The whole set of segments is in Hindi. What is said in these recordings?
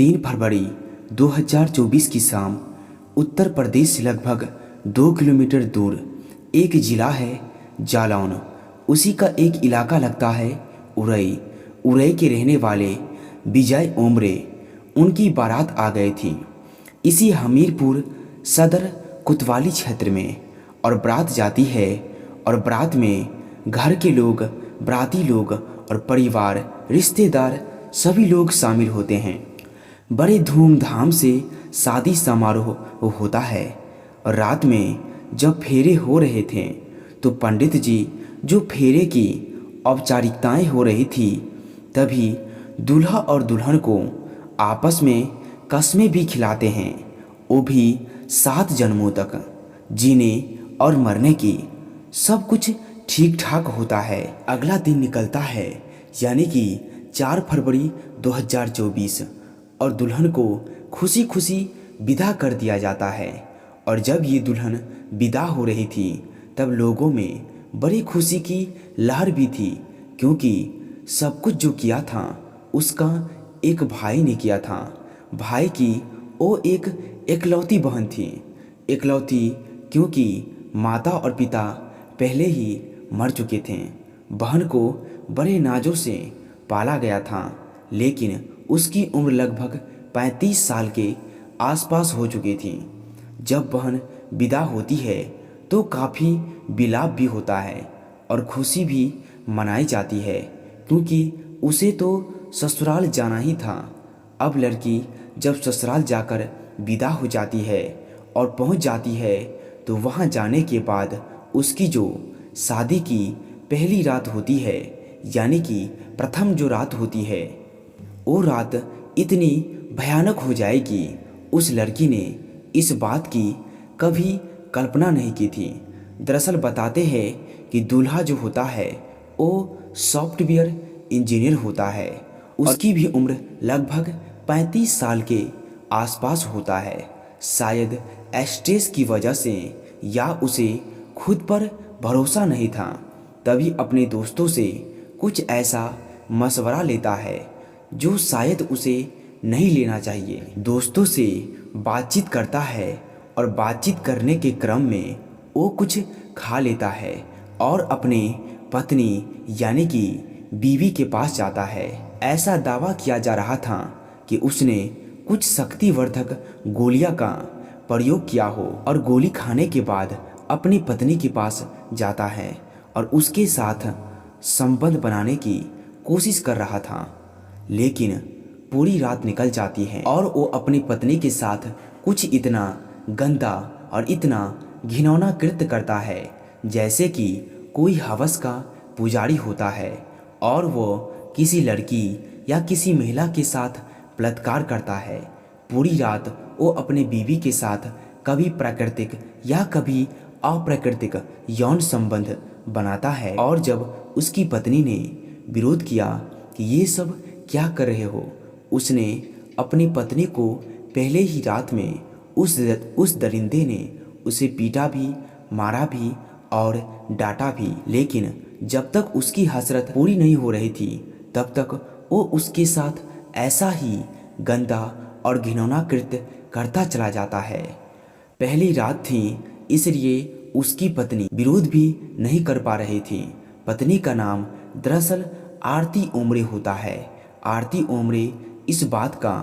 3 फरवरी 2024 की शाम उत्तर प्रदेश से लगभग 2 किलोमीटर दूर एक ज़िला है जालौन, उसी का एक इलाका लगता है उरई। उरई के रहने वाले विजय ओमरे, उनकी बारात आ गई थी इसी हमीरपुर सदर कोतवाली क्षेत्र में। और बारात जाती है और बारात में घर के लोग, बाराती लोग और परिवार, रिश्तेदार सभी लोग शामिल होते हैं। बड़े धूमधाम से शादी समारोह होता है। और रात में जब फेरे हो रहे थे तो पंडित जी जो फेरे की औपचारिकताएं हो रही थी, तभी दूल्हा और दुल्हन को आपस में कस्में भी खिलाते हैं, वो भी 7 जन्मों तक जीने और मरने की। सब कुछ ठीक ठाक होता है। अगला दिन निकलता है, यानी कि 4 फरवरी 2024, और दुल्हन को खुशी खुशी विदा कर दिया जाता है। और जब ये दुल्हन विदा हो रही थी तब लोगों में बड़ी खुशी की लहर भी थी, क्योंकि सब कुछ जो किया था उसका एक भाई ने किया था। भाई की वो एक एकलौती बहन थी। एकलौती क्योंकि माता और पिता पहले ही मर चुके थे। बहन को बड़े नाजों से पाला गया था, लेकिन उसकी उम्र लगभग 35 साल के आसपास हो चुकी थी। जब बहन विदा होती है तो काफ़ी विलाप भी होता है और खुशी भी मनाई जाती है, क्योंकि उसे तो ससुराल जाना ही था। अब लड़की जब ससुराल जाकर विदा हो जाती है और पहुंच जाती है, तो वहां जाने के बाद उसकी जो शादी की पहली रात होती है, यानी कि प्रथम जो रात होती है, वो रात इतनी भयानक हो जाएगी, उस लड़की ने इस बात की कभी कल्पना नहीं की थी। दरअसल बताते हैं कि दूल्हा जो होता है वो सॉफ्टवेयर इंजीनियर होता है। उसकी भी उम्र लगभग 35 साल के आसपास होता है। शायद स्ट्रेस की वजह से या उसे खुद पर भरोसा नहीं था, तभी अपने दोस्तों से कुछ ऐसा मशवरा लेता है जो शायद उसे नहीं लेना चाहिए। दोस्तों से बातचीत करता है और बातचीत करने के क्रम में वो कुछ खा लेता है और अपने पत्नी यानी कि बीवी के पास जाता है। ऐसा दावा किया जा रहा था कि उसने कुछ शक्तिवर्धक गोलियां का प्रयोग किया हो और गोली खाने के बाद अपनी पत्नी के पास जाता है और उसके साथ संबंध बनाने की कोशिश कर रहा था। लेकिन पूरी रात निकल जाती है और वो अपनी पत्नी के साथ कुछ इतना गंदा और इतना घिनौना कृत्य करता है जैसे कि कोई हवस का पुजारी होता है और वो किसी लड़की या किसी महिला के साथ बलात्कार करता है। पूरी रात वो अपने बीवी के साथ कभी प्राकृतिक या कभी अप्राकृतिक यौन संबंध बनाता है। और जब उसकी पत्नी ने विरोध किया कि ये सब क्या कर रहे हो, उसने अपनी पत्नी को पहले ही रात में उस दरिंदे ने उसे पीटा भी, मारा भी और डांटा भी। लेकिन जब तक उसकी हसरत पूरी नहीं हो रही थी तब तक वो उसके साथ ऐसा ही गंदा और घिनौना कृत्य करता चला जाता है। पहली रात थी, इसलिए उसकी पत्नी विरोध भी नहीं कर पा रही थी। पत्नी का नाम दरअसल आरती ओमरे होता है। आरती ओमरे इस बात का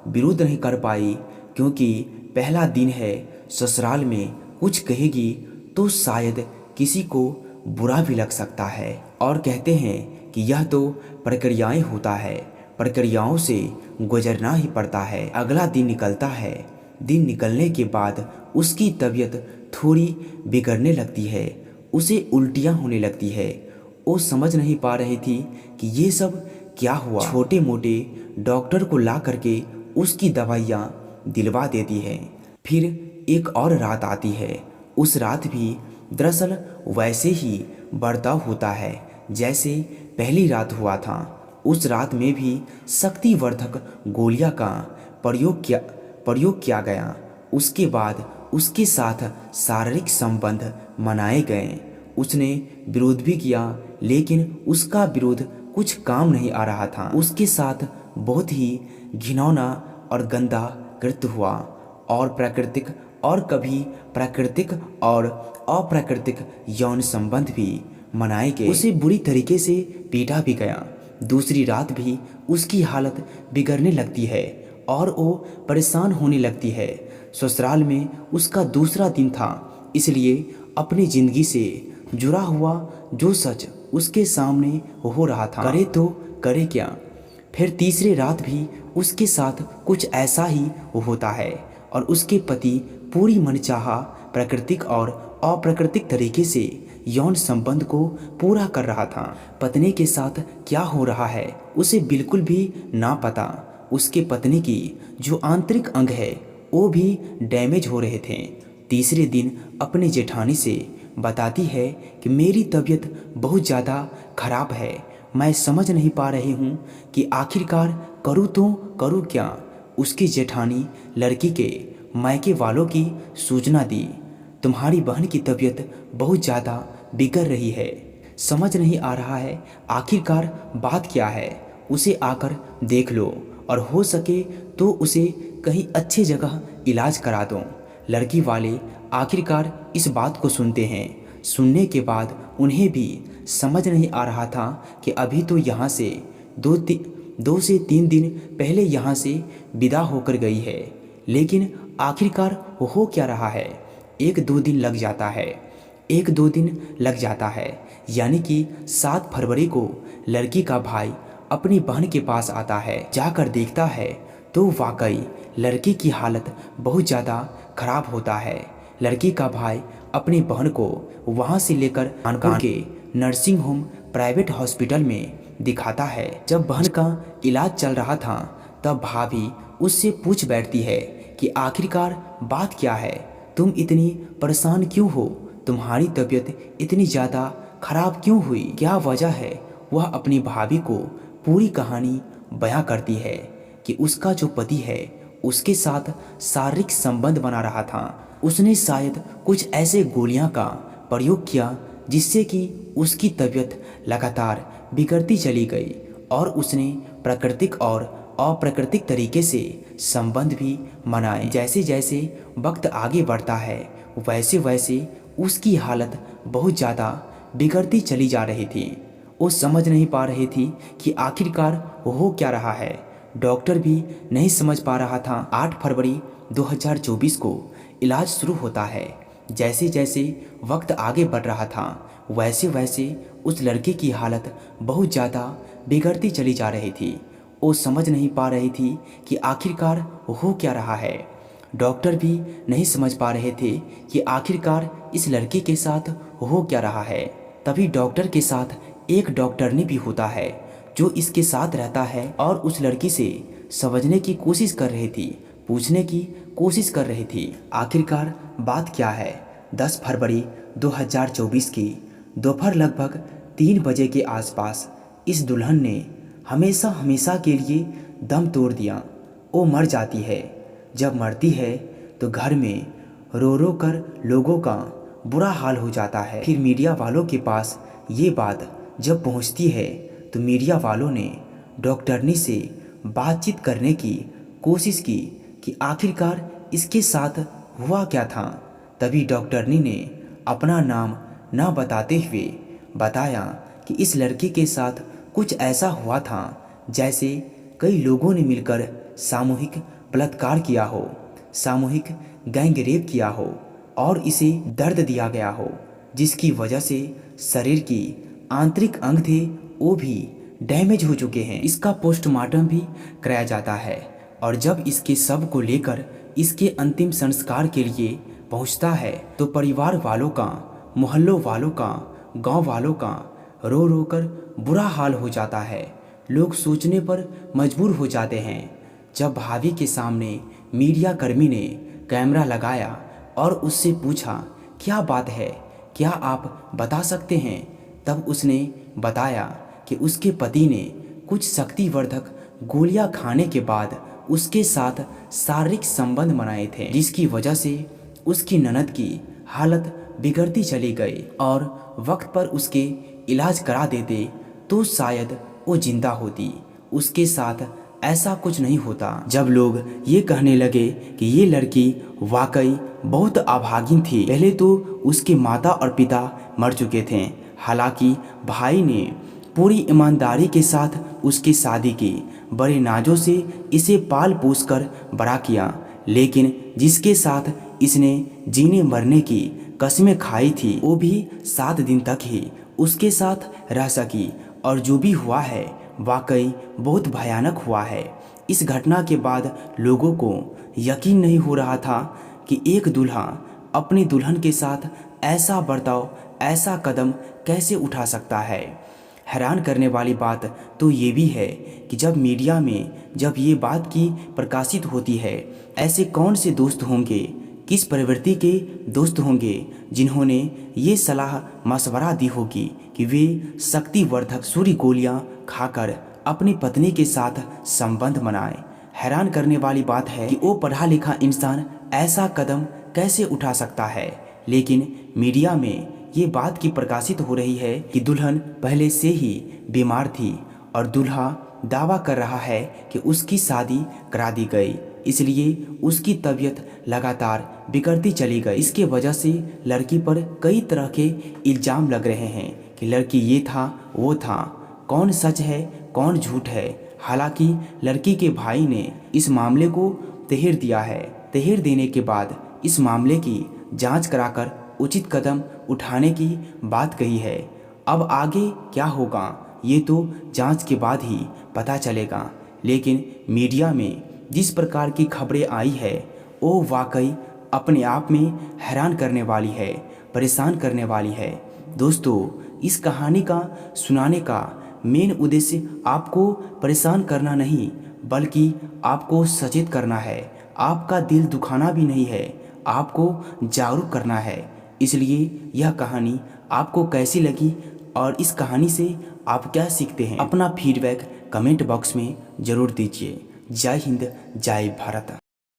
विरोध नहीं कर पाई, क्योंकि पहला दिन है, ससुराल में कुछ कहेगी तो शायद किसी को बुरा भी लग सकता है। और कहते हैं कि यह तो प्रक्रियाएं होता है, प्रक्रियाओं से गुजरना ही पड़ता है। अगला दिन निकलता है। दिन निकलने के बाद उसकी तबीयत थोड़ी बिगड़ने लगती है, उसे उल्टियां होने लगती है। वो समझ नहीं पा रही थी कि ये सब क्या हुआ। छोटे मोटे डॉक्टर को ला करके उसकी दवाइयाँ दिलवा देती है। फिर एक और रात आती है। उस रात भी दरअसल वैसे ही बर्ताव होता है जैसे पहली रात हुआ था। उस रात में भी शक्तिवर्धक गोलियां का प्रयोग किया गया। उसके बाद उसके साथ शारीरिक संबंध मनाए गए। उसने विरोध भी किया, लेकिन उसका विरोध कुछ काम नहीं आ रहा था। उसके साथ बहुत ही घिनौना और गंदा कृत्य हुआ और प्राकृतिक और कभी प्राकृतिक और अप्राकृतिक यौन संबंध भी मनाए गए। उसे बुरी तरीके से पीटा भी गया। दूसरी रात भी उसकी हालत बिगड़ने लगती है और वो परेशान होने लगती है। ससुराल में उसका दूसरा दिन था, इसलिए अपनी जिंदगी से जुड़ा हुआ जो सच उसके सामने हो रहा था, करे तो करे क्या। फिर तीसरी रात भी उसके साथ कुछ ऐसा ही होता है और उसके पति पूरी मनचाहा प्राकृतिक और अप्राकृतिक तरीके से यौन संबंध को पूरा कर रहा था। पत्नी के साथ क्या हो रहा है उसे बिल्कुल भी ना पता। उसके पत्नी की जो आंतरिक अंग है वो भी डैमेज हो रहे थे। तीसरे दिन अपने जेठानी से बताती है कि मेरी तबीयत बहुत ज़्यादा खराब है, मैं समझ नहीं पा रही हूँ कि आखिरकार करूँ तो करूँ क्या। उसकी जेठानी लड़की के मायके वालों की सूचना दी, तुम्हारी बहन की तबीयत बहुत ज़्यादा बिगड़ रही है, समझ नहीं आ रहा है आखिरकार बात क्या है, उसे आकर देख लो और हो सके तो उसे कहीं अच्छी जगह इलाज करा दो। लड़की वाले आखिरकार इस बात को सुनते हैं। सुनने के बाद उन्हें भी समझ नहीं आ रहा था कि अभी तो यहाँ से 2 से 3 दिन पहले यहाँ से विदा होकर गई है, लेकिन आखिरकार हो क्या रहा है। 1-2 दिन लग जाता है, 1-2 दिन लग जाता है, यानी कि 7 फरवरी को लड़की का भाई अपनी बहन के पास आता है। जाकर देखता है तो वाकई लड़की की हालत बहुत ज़्यादा खराब होता है। लड़की का भाई अपनी बहन को वहाँ से लेकर कानपुर के नर्सिंग होम प्राइवेट हॉस्पिटल में दिखाता है। जब बहन का इलाज चल रहा था तब भाभी उससे पूछ बैठती है कि आखिरकार बात क्या है, तुम इतनी परेशान क्यों हो, तुम्हारी तबीयत इतनी ज़्यादा खराब क्यों हुई, क्या वजह है। वह अपनी भाभी को पूरी कहानी बयां करती है कि उसका जो पति है उसके साथ शारीरिक संबंध बना रहा था। उसने शायद कुछ ऐसे गोलियां का प्रयोग किया जिससे कि उसकी तबीयत लगातार बिगड़ती चली गई और उसने प्राकृतिक और अप्राकृतिक तरीके से संबंध भी मनाए। जैसे जैसे वक्त आगे बढ़ता है वैसे वैसे उसकी हालत बहुत ज़्यादा बिगड़ती चली जा रही थी। वो समझ नहीं पा रही थी कि आखिरकार हो क्या रहा है। डॉक्टर भी नहीं समझ पा रहा था। 8 फरवरी 2024 को इलाज शुरू होता है। जैसे जैसे वक्त आगे बढ़ रहा था वैसे वैसे उस लड़के की हालत बहुत ज़्यादा बिगड़ती चली जा रही थी। वो समझ नहीं पा रही थी कि आखिरकार हो क्या रहा है। डॉक्टर भी नहीं समझ पा रहे थे कि आखिरकार इस लड़के के साथ हो क्या रहा है। तभी डॉक्टर के साथ एक डॉक्टरनी भी होता है जो इसके साथ रहता है और उस लड़की से समझने की कोशिश कर रही थी, पूछने की कोशिश कर रही थी आखिरकार बात क्या है। 10 फरवरी 2024 की दोपहर लगभग 3 बजे के आसपास इस दुल्हन ने हमेशा हमेशा के लिए दम तोड़ दिया। वो मर जाती है। जब मरती है तो घर में रो रो कर लोगों का बुरा हाल हो जाता है। फिर मीडिया वालों के पास ये बात जब पहुंचती है तो मीडिया वालों ने डॉक्टरनी से बातचीत करने की कोशिश की कि आखिरकार इसके साथ हुआ क्या था। तभी डॉक्टरनी ने अपना नाम न बताते हुए बताया कि इस लड़के के साथ कुछ ऐसा हुआ था जैसे कई लोगों ने मिलकर सामूहिक बलात्कार किया हो, सामूहिक गैंग रेप किया हो और इसे दर्द दिया गया हो, जिसकी वजह से शरीर की आंतरिक अंग थे वो भी डैमेज हो चुके हैं। इसका पोस्टमार्टम भी कराया जाता है और जब इसके शव को लेकर इसके अंतिम संस्कार के लिए पहुंचता है तो परिवार वालों का, मोहल्लों वालों का, गांव वालों का रो रो कर बुरा हाल हो जाता है। लोग सोचने पर मजबूर हो जाते हैं। जब भाभी के सामने मीडिया कर्मी ने कैमरा लगाया और उससे पूछा क्या बात है, क्या आप बता सकते हैं, तब उसने बताया कि उसके पति ने कुछ शक्तिवर्धक गोलियां खाने के बाद उसके साथ शारीरिक संबंध बनाए थे, जिसकी वजह से उसकी ननद की हालत बिगड़ती चली गई और वक्त पर उसके इलाज करा देते तो शायद वो जिंदा होती। उसके साथ ऐसा कुछ नहीं होता। जब लोग ये कहने लगे कि ये लड़की वाकई बहुत अभागिन थी। पहले तो उसके माता और पिता मर चुके थे, हालांकि भाई ने पूरी ईमानदारी के साथ उसकी शादी की, बड़े नाजों से इसे पाल पोस कर बड़ा किया, लेकिन जिसके साथ इसने जीने मरने की कसमें खाई थी वो भी 7 दिन तक ही उसके साथ रह सकी। और जो भी हुआ है वाकई बहुत भयानक हुआ है। इस घटना के बाद लोगों को यकीन नहीं हो रहा था कि एक दूल्हा अपनी दुल्हन के साथ ऐसा बर्ताव, ऐसा कदम कैसे उठा सकता है। हैरान करने वाली बात तो ये भी है कि जब मीडिया में जब ये बात की प्रकाशित होती है, ऐसे कौन से दोस्त होंगे, किस प्रवृत्ति के दोस्त होंगे जिन्होंने ये सलाह मशवरा दी होगी कि वे शक्तिवर्धक सूर्य गोलियां खाकर अपनी पत्नी के साथ संबंध बनाएं। हैरान करने वाली बात है कि वो पढ़ा लिखा इंसान ऐसा कदम कैसे उठा सकता है। लेकिन मीडिया में ये बात की प्रकाशित हो रही है कि दुल्हन पहले से ही बीमार थी और दूल्हा दावा कर रहा है कि उसकी शादी करा दी गई, इसलिए उसकी तबीयत लगातार बिगड़ती चली गई। इसके वजह से लड़की पर कई तरह के इल्ज़ाम लग रहे हैं कि लड़की ये था वो था, कौन सच है कौन झूठ है। हालांकि लड़की के भाई ने इस मामले को तहरीर दिया है। तहरीर देने के बाद इस मामले की जांच कराकर उचित कदम उठाने की बात कही है। अब आगे क्या होगा ये तो जांच के बाद ही पता चलेगा, लेकिन मीडिया में जिस प्रकार की खबरें आई है वो वाकई अपने आप में हैरान करने वाली है, परेशान करने वाली है। दोस्तों, इस कहानी का सुनाने का मेन उद्देश्य आपको परेशान करना नहीं बल्कि आपको सचेत करना है। आपका दिल दुखाना भी नहीं है, आपको जागरूक करना है। इसलिए यह कहानी आपको कैसी लगी और इस कहानी से आप क्या सीखते हैं, अपना फीडबैक कमेंट बॉक्स में ज़रूर दीजिए। जय हिंद, जय भारत।